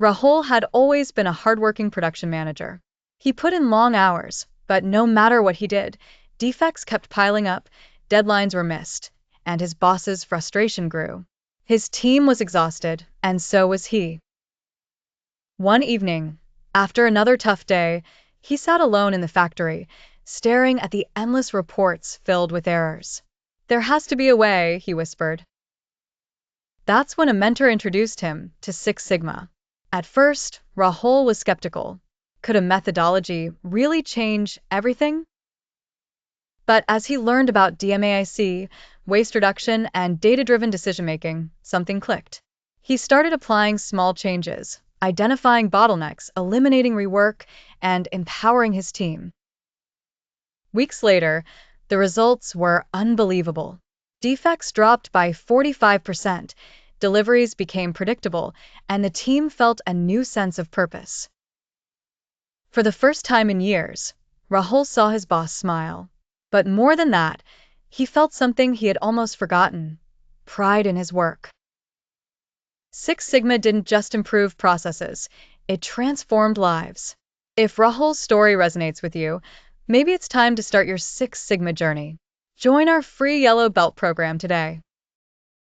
Rahul had always been a hardworking production manager. He put in long hours, but no matter what he did, defects kept piling up, deadlines were missed, and his boss's frustration grew. His team was exhausted, and so was he. One evening, after another tough day, he sat alone in the factory, staring at the endless reports filled with errors. "There has to be a way," he whispered. That's when a mentor introduced him to Six Sigma. At first, Rahul was skeptical. Could a methodology really change everything? But as he learned about DMAIC, waste reduction, and data-driven decision-making, something clicked. He started applying small changes, identifying bottlenecks, eliminating rework, and empowering his team. Weeks later, the results were unbelievable. Defects dropped by 45%, deliveries became predictable, and the team felt a new sense of purpose. For the first time in years, Rahul saw his boss smile. But more than that, he felt something he had almost forgotten: pride in his work. Six Sigma didn't just improve processes, it transformed lives. If Rahul's story resonates with you, maybe it's time to start your Six Sigma journey. Join our free Yellow Belt program today.